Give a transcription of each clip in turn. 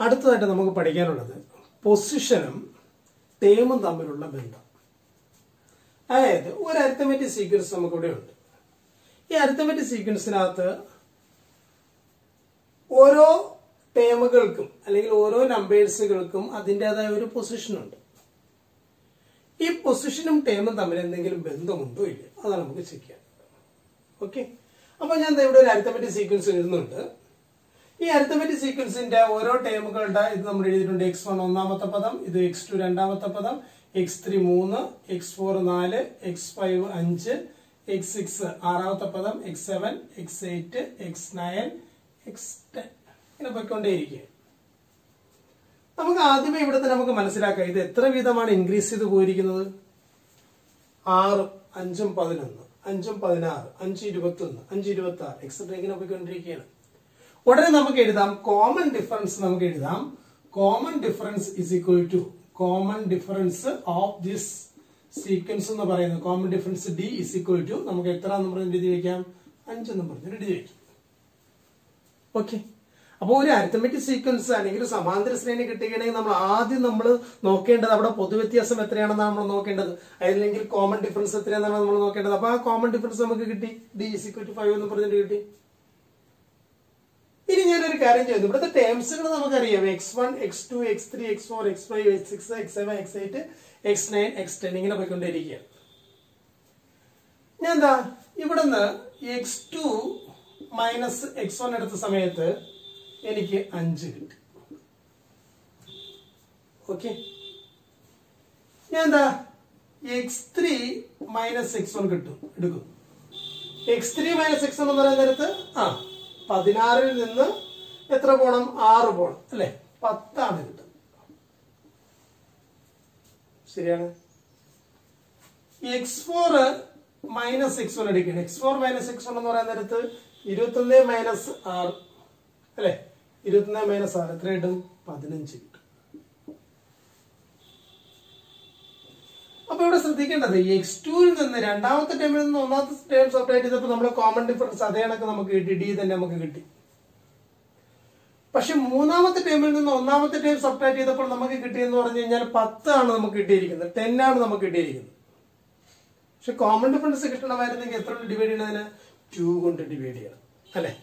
അടുത്തതായിട്ട് നമുക്ക് പഠിക്കാനുള്ളത് പൊസിഷനും ടേമും തമ്മിലുള്ള ബന്ധം. അതായത് ഒരു അരിത്തമെറ്റിക് സീക്വൻസ് നമുക്കിവിടെ ഉണ്ട്. ഈ അരിത്തമെറ്റിക് സീക്വൻസിനകത്ത് ഓരോ ടേമുകൾക്കും അല്ലെങ്കിൽ ഓരോ നമ്പേഴ്സുകൾക്കും അതിൻ്റെതായ ഒരു പൊസിഷൻ ഉണ്ട്. ഈ പൊസിഷനും ടേമും തമ്മിൽ എന്തെങ്കിലും ബന്ധമുണ്ടോ ഇല്ല, അതാണ് നമുക്ക് ചെക്ക് ചെയ്യാം. ഓക്കെ, അപ്പൊ ഞാൻ ഇവിടെ ഒരു അരിത്തമെറ്റിക് സീക്വൻസ് എഴുതുന്നുണ്ട്. ഈ അരിത്തമെറ്റിക് സീക്വൻസിന്റെ ഓരോ ടേമുകളുടെ ഇത് നമ്മൾ എഴുതിയിട്ടുണ്ട്. x1 ഒന്നാമത്തെ പദം, ഇത് x2 രണ്ടാമത്തെ പദം, x3 3, x4 4, x5 5, x6 ആറാമത്തെ പദം, x7 x8 x9 x10 ഇങ്ങനെ പോയിക്കൊണ്ടേയിരിക്കുക. നമുക്ക് ആദ്യമേ ഇവിടെ തന്നെ നമുക്ക് മനസ്സിലാക്കാം ഇത് എത്ര വീതമാണ് ഇൻക്രീസ് ചെയ്ത് പോയിരിക്കുന്നത്. 6 5 11 5 16 5 21 5 26 എക്സെട്ര ഇങ്ങനെ പോയിക്കൊണ്ടിരിക്കുകയാണ്. ഉടനെ നമുക്ക് എഴുതാം കോമൺ ഡിഫറൻസ്. നമുക്ക് എഴുതാം common difference is equal to common difference of this sequence എന്ന് പറയുന്നത് common difference D is equal to നമുക്ക് എത്ര എന്ന് പറഞ്ഞ് എഴുതി വയ്ക്കാം, 5 എന്ന് പറഞ്ഞ് എഴുതി വയ്ക്കാം. ഓക്കെ, അപ്പോൾ ഒരു അരിത്തമെറ്റിക് സീക്വൻസ് അല്ലെങ്കിൽ സമാന്തര ശ്രേണി കിട്ടുകയാണെങ്കിൽ നമ്മൾ ആദ്യം നമ്മൾ നോക്കേണ്ടത് അവിടെ പൊതുവ്യത്യാസം എത്രയാണെന്നാണ് നമ്മൾ നോക്കേണ്ടത്, അല്ലെങ്കിൽ കോമൺ ഡിഫറൻസ് എത്രയാണെന്നാണ് നമ്മൾ നോക്കേണ്ടത്. അപ്പൊ ആ കോമൺ ഡിഫറൻസ് നമുക്ക് കിട്ടി, ഡി ഇസ് ഈക്വൽ ടു 5 എന്ന് പറഞ്ഞിട്ട് കിട്ടി. ഇനി ഞാനൊരു കാര്യം ചെയ്യുന്നു, ഇവിടുത്തെ ടേംസുകൾ നമുക്കറിയാം. x1 x2 x3 x4 x5 x6 x7 x8 x9 x10 ഇങ്ങനെ പോയിക്കൊണ്ടിരിക്കുകയാണ്. ഞാൻ എന്താ ഇവിടുന്ന് x2 മൈനസ് x1 എടുത്ത സമയത്ത് എനിക്ക് 5 കിട്ടി. ഓക്കെ, ഞാൻ എന്താ x3 മൈനസ് x1 എടുക്കും. x3 മൈനസ് x1 എന്ന് പറയുന്ന നേരത്ത് 16ൽ നിന്ന് എത്ര പോണം, 6 പോണം അല്ലെ, 10 ആണ് കിട്ടുന്നത്. ശരിയാണ്. x4 മൈനസ് x1 എടുക്കണം. x4 മൈനസ് x1 എന്ന് പറയുന്ന നേരത്ത് 21 മൈനസ് 6 അല്ലെ, 21 മൈനസ് 6 എത്ര കിട്ടും, 15 കിട്ടും. അപ്പൊ ഇവിടെ ശ്രദ്ധിക്കേണ്ടത് x2ൽ നിന്ന് രണ്ടാമത്തെ ടേമിൽ നിന്ന് ഒന്നാമത്തെ ടേം സബ്ട്രാക്ട് ചെയ്തപ്പോൾ നമ്മൾ കോമൺ ഡിഫറൻസ് അതേ കണക്ക് നമുക്ക് കിട്ടി, ഡി തന്നെ നമുക്ക് കിട്ടി. പക്ഷെ മൂന്നാമത്തെ ടേമിൽ നിന്ന് ഒന്നാമത്തെ ടേം സബ്ട്രാക്ട് ചെയ്തപ്പോൾ നമുക്ക് കിട്ടിയെന്ന് പറഞ്ഞു കഴിഞ്ഞാൽ 10 ആണ് നമുക്ക് കിട്ടിയിരിക്കുന്നത്, 10 ആണ് നമുക്ക് കിട്ടിയിരിക്കുന്നത്. പക്ഷെ കോമൺ ഡിഫറൻസ് കിട്ടണമായിരുന്നെങ്കിൽ എത്ര കൊണ്ട് ഡിവൈഡ് ചെയ്യണതിന്, 2 കൊണ്ട് ഡിവൈഡ് ചെയ്യണം അല്ലെ.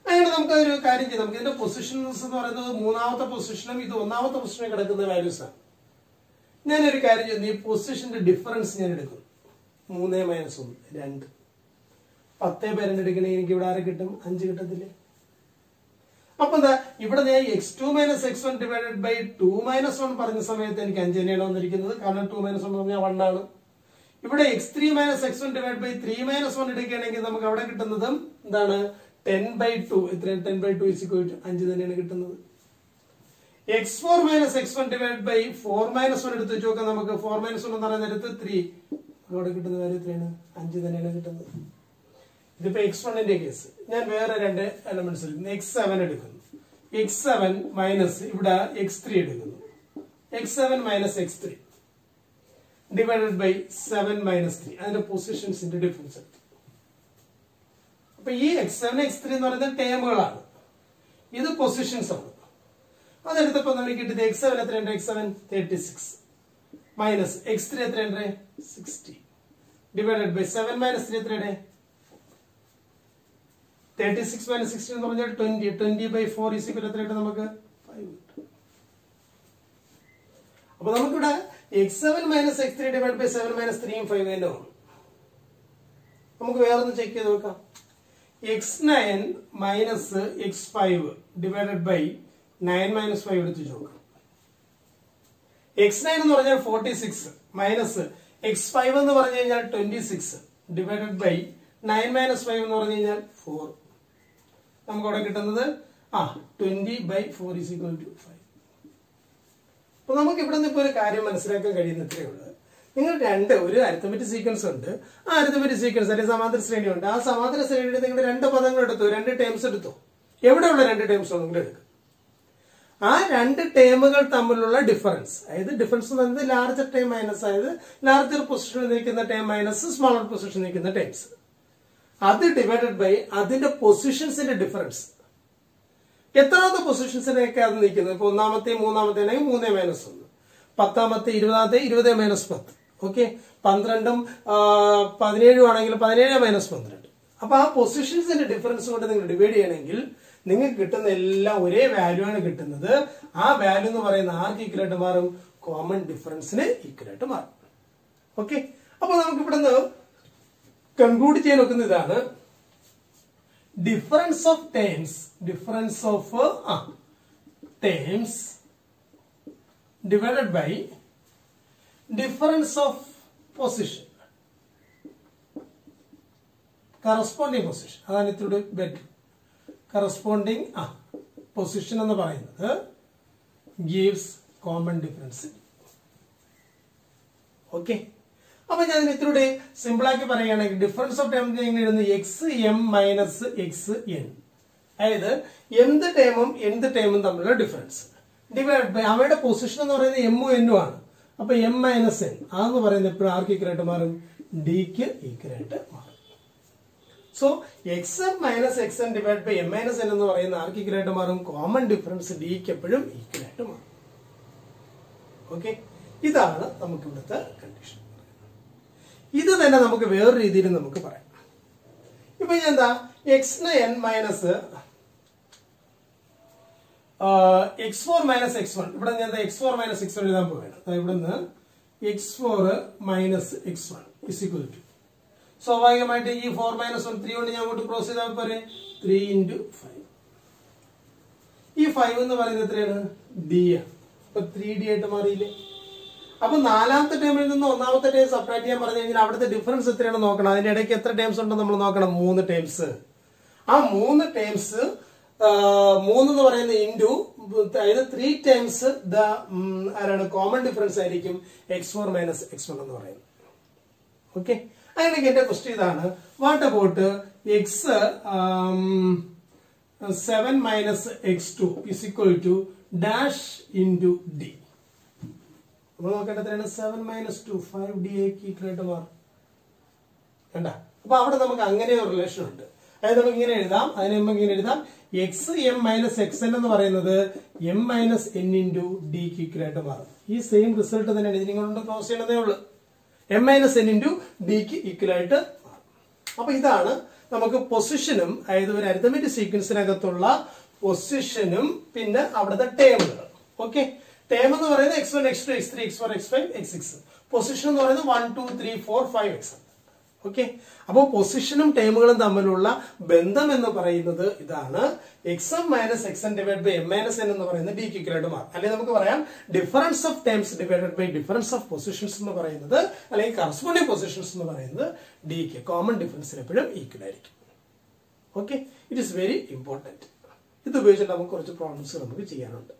അങ്ങനെ നമുക്ക് ഒരു കാര്യം ചെയ്യാം. നമുക്ക് ഇതിന്റെ പൊസിഷൻസ് എന്ന് പറയുന്നത് മൂന്നാമത്തെ പൊസിഷനും ഇത് ഒന്നാമത്തെ പൊസിഷനും കിടക്കുന്ന വാല്യൂസ് ആണ്. ഞാനൊരു കാര്യം ചെയ്യുന്നു, ഈ പൊസിഷന്റെ ഡിഫറൻസ് ഞാൻ എടുക്കും. 3 മൈനസ് 1 2. 10 പേരെണ്ണം എടുക്കണമെങ്കിൽ എനിക്ക് ഇവിടെ ആരെ കിട്ടും, 5 കിട്ടത്തില്ലേ. അപ്പൊ എന്താ ഇവിടെ ഞാൻ x2 minus x1 divided by 2 minus 1 പറഞ്ഞ സമയത്ത് എനിക്ക് 5 തന്നെയാണ് വന്നിരിക്കുന്നത്, കാരണം 2 മൈനസ് 1 എന്ന് പറഞ്ഞാൽ 1 ആണ്. ഇവിടെ x3 minus x1 divide by 3 minus 1 എടുക്കുകയാണെങ്കിൽ നമുക്ക് അവിടെ കിട്ടുന്നത് എന്താണ്, 10/2. എത്രയാണ് 10/2 ഇസ് ഈക്വൽ ടു 5 തന്നെയാണ് കിട്ടുന്നത്. x4 minus x1 divide by 4 minus 1 എടുത്ത് വെച്ച് നോക്കാം. നമുക്ക് 4 മൈനസ് 1 എന്ന് പറയുന്ന നേരത്ത് 3, അവിടെ കിട്ടുന്ന കാര്യം എത്രയാണ്, 5 തന്നെയാണ് കിട്ടുന്നത്. ഇതിപ്പോ x1ന്റെ കേസ്. ഞാൻ വേറെ 2 എലമെന്റ്സ് എടുക്കുന്നു. x7 എടുക്കുന്നു. x7 മൈനസ് ഇവിടെ x3 എടുക്കുന്നു. x7 minus x3 divided by 7 minus 3 അതിന്റെ പൊസിഷൻസിന്റെ ഡിഫറൻസ് എടുത്തു. അപ്പൊ ഈ x7 x3 എന്ന് പറയുന്നത് ടേമുകളാണ്, ഇത് പൊസിഷൻസ് ആണ്. അതെടുത്തപ്പോ നമുക്ക് കിട്ടിയത് x7 എത്രയുണ്ട്, x7 36 മൈനസ് x3 എത്രയുണ്ട്, 60 ഡിവൈഡഡ് ബൈ 7 മൈനസ് 3 എത്രയുടെ, 36 മൈനസ് 60 എന്ന് പറഞ്ഞാൽ 20. 20/4 ഈസ് ഈക്വൽ എത്രയായിട്ട് നമുക്ക് 5 കിട്ടും. അപ്പൊ നമുക്കിവിടെ x7 minus x3 divide by 7 minus 3 5 തന്നെ ആണ്. നമുക്ക് വേറൊന്ന് ചെക്ക് ചെയ്ത് നോക്കാം. x9 minus x5 divided by 9 minus 5 എടുത്ത് നോക്കാം. x9 എന്ന് പറഞ്ഞാൽ 46 മൈനസ് x5 എന്ന് പറഞ്ഞു കഴിഞ്ഞാൽ 26 ഡിവൈഡഡ് ബൈ 9 മൈനസ് 5 എന്ന് പറഞ്ഞു കഴിഞ്ഞാൽ 4. നമുക്ക് അവിടെ കിട്ടുന്നത് 20/4 ഈസ് ഈക്വൽ ടു 5. അപ്പൊ നമുക്ക് ഇവിടെ നിന്ന് ഇപ്പൊ ഒരു കാര്യം മനസ്സിലാക്കാൻ കഴിയുന്ന ഇത്രയേ ഉള്ളൂ. നിങ്ങൾ ഒരു അരിത്തമെറ്റിക് സീക്വൻസ് ഉണ്ട്, ആ അരിത്തമെറ്റിക് സീക്വൻസ് അല്ലെങ്കിൽ സമാന്തര ശ്രേണി ഉണ്ട്. ആ സമാന്തര ശ്രേണിയുടെ നിങ്ങൾ 2 പദങ്ങൾ എടുത്തു, 2 ടേംസ് എടുത്തു. എവിടെയുള്ള 2 ടേംസ് നിങ്ങൾ എടുക്കും. ആ 2 ടേമുകൾ തമ്മിലുള്ള ഡിഫറൻസ്, അതായത് ഡിഫറൻസ് എന്ന് പറയുന്നത് ലാർജർ ടേം മൈനസ്, അതായത് ലാർജർ പൊസിഷനിൽ നിൽക്കുന്ന ടേം മൈനസ് സ്മോളർ പൊസിഷനിൽ നിൽക്കുന്ന ടേംസ്, അത് ഡിവൈഡഡ് ബൈ അതിന്റെ പൊസിഷൻസിന്റെ ഡിഫറൻസ്. എത്രാമത്തെ പൊസിഷൻസിനൊക്കെ അത് നിൽക്കുന്നത്? ഇപ്പൊ ഒന്നാമത്തെ മൂന്നാമത്തെ ആണെങ്കിൽ 3 - 1, പത്താമത്തെ 20-ാമത്തെ 20 - 10, ഓക്കെ. 12ഉം 17ഉം ആണെങ്കിൽ 17 - 12. അപ്പൊ ആ പൊസിഷൻസിന്റെ ഡിഫറൻസ് കൊണ്ട് നിങ്ങൾ ഡിവൈഡ് ചെയ്യണമെങ്കിൽ നിങ്ങൾക്ക് കിട്ടുന്ന എല്ലാം ഒരേ വാല്യൂ ആണ് കിട്ടുന്നത്. ആ വാല്യൂ എന്ന് പറയുന്ന ആർക്ക് ഈക്വൽ ആയിട്ട് മാറും? കോമൺ ഡിഫറൻസിന് ഈക്വൽ ആയിട്ട് മാറും. ഓക്കെ. അപ്പൊ നമുക്ക് ഇവിടുന്ന് കൺക്ലൂഡ് ചെയ്യാൻ നോക്കുന്ന ഇതാണ്, difference of terms divided by difference of position, corresponding position. അതാണ് ഇത്തിരി ബെറ്റർ. കറസ്പോണ്ടിങ് പൊസിഷൻ എന്ന് പറയുന്നത് ഗീവ്സ് കോമൺ ഡിഫറൻസ്. ഓക്കെ. അപ്പൊ ഞാൻ ഇത്തിരി സിമ്പിൾ ആക്കി പറയുകയാണെങ്കിൽ ഡിഫറൻസ് ഓഫ് ടേം എങ്ങനെ എഴുതുന്നത്? XM - XN, അതായത് എന്ത് ടേമും തമ്മിലുള്ള ഡിഫറൻസ് ഡിവൈഡ് ബൈ അവയുടെ പൊസിഷൻ എന്ന് പറയുന്നത് M ഉം N ഉം ആണ്. അപ്പൊ M - N അതെന്ന് പറയുന്നത് എപ്പോഴും ആർക്ക് ഈക്വൽ ആയിട്ട് മാറും? ഡിക്ക് ഈക്വൽ ആയിട്ട് മാറും. So XM - XN divide by M - N എന്ന് പറയുന്ന ആർക്ക് ഈക്വൽ ആയിട്ട് മാറും? കോമൺ ഡിഫറൻസ് ഡിക്ക് എപ്പോഴും ഈക്വൽ ആയിട്ട് മാറും. ഓക്കെ. ഇതാണ് നമുക്ക് ഇവിടുത്തെ കണ്ടീഷൻ. ഇത് തന്നെ നമുക്ക് വേറൊരു രീതിയിൽ നമുക്ക് പറയാം. ഇപ്പൊ ഞാൻ എന്താ X-ന് N മൈനസ് X4 - X1, ഇവിടെ ഞാൻ X4 - X1 എഴുതാൻ പോവുകയാണ്. ഇവിടുന്ന് X4 - X1 is equal to, സ്വാഭാവികമായിട്ട് ഈ 4 - 1 3 കൊണ്ട് ഞാൻ അങ്ങോട്ട് ക്രോസ് ചെയ്താൽ പോരെ, 3 × 5. ഈ 5 എന്ന് പറയുന്നത് എത്രയാണ്? D ആണ്. അപ്പൊ 3D ആയിട്ട് മാറിയില്ലേ? അപ്പൊ നാലാമത്തെ ടേമിൽ നിന്ന് ഒന്നാമത്തെ ടേം സബ്ട്രാക്ട് ചെയ്യാൻ പറഞ്ഞു കഴിഞ്ഞാൽ അവിടുത്തെ ഡിഫറൻസ് എത്രയാണെന്ന് നോക്കണം. അതിന്റെ ഇടയ്ക്ക് എത്ര ടേംസ് ഉണ്ടെന്ന് നമ്മൾ നോക്കണം. 3 ടേംസ്. ആ 3 ടേംസ് 3 എന്ന് പറയുന്ന ഇൻറ്റു, അതായത് 3 ടൈംസ് ആരാണ് കോമൺ ഡിഫറൻസ് ആയിരിക്കും X4 - X1 എന്ന് പറയുന്നത്. ഓക്കെ. അങ്ങനെയെങ്കിൽ എന്റെ ക്വസ്റ്റ്യൻ ഇതാണ്, what about X7 - X2 is equal to dash into D. നമ്മൾ നോക്കേണ്ടത് എത്രയാണ്? 7 - 2 5D ഈക്വൽ ആയിട്ട് മാറും. കണ്ട. അപ്പൊ അവിടെ നമുക്ക് അങ്ങനെ ഒരു റിലേഷൻ ഉണ്ട്. അതായത് നമുക്ക് ഇങ്ങനെ എഴുതാം, അതിന് നമുക്ക് ഇങ്ങനെ എഴുതാം, XM - XN എന്ന് പറയുന്നത് M - N × D ഈക്വൽ ആയിട്ട് മാറും. ഈ സെയിം റിസൾട്ട് തന്നെയാണ് ഇതിനെ കൊണ്ട് ക്രോസ് ചെയ്യണതേ ഉള്ളൂ. M - N × D ഈക്വൽ ആയിട്ട് മാറും. അപ്പൊ ഇതാണ് നമുക്ക് പൊസിഷനും, അതായത് ഒരു അരിത്തമെറ്റിക് സീക്വൻസിനകത്തുള്ള പൊസിഷനും പിന്നെ അവിടുത്തെ ടേമുകൾ. ഓക്കെ. ടേം എന്ന് പറയുന്നത് X1 X2 X3 X4 X5 X6. Position എന്ന് പറയുന്നത് 1 2 3 4 5 X. ഓക്കെ. അപ്പൊ പൊസിഷനും ടേമുകളും തമ്മിലുള്ള ബന്ധം എന്ന് പറയുന്നത് ഇതാണ്, XM - XN divide by M - N എന്ന് പറയുന്നത് ഡിക്ക് ഈക്വൽ ആയിട്ട് മാറും. അല്ലെങ്കിൽ നമുക്ക് പറയാം difference of terms divided by difference of positions എന്ന് പറയുന്നത്, അല്ലെങ്കിൽ കറസ്പോണ്ടിങ് പൊസിഷൻസ് എന്ന് പറയുന്നത് ഡിക്ക് കോമൺ ഡിഫറൻസിന് എപ്പോഴും ഈക്വൽ ആയിരിക്കും. Okay. It is very important. ഇത് ഉപയോഗിച്ചിട്ട് നമുക്ക് കുറച്ച് പ്രോബ്ലംസ് നമുക്ക് ചെയ്യാനുണ്ട്.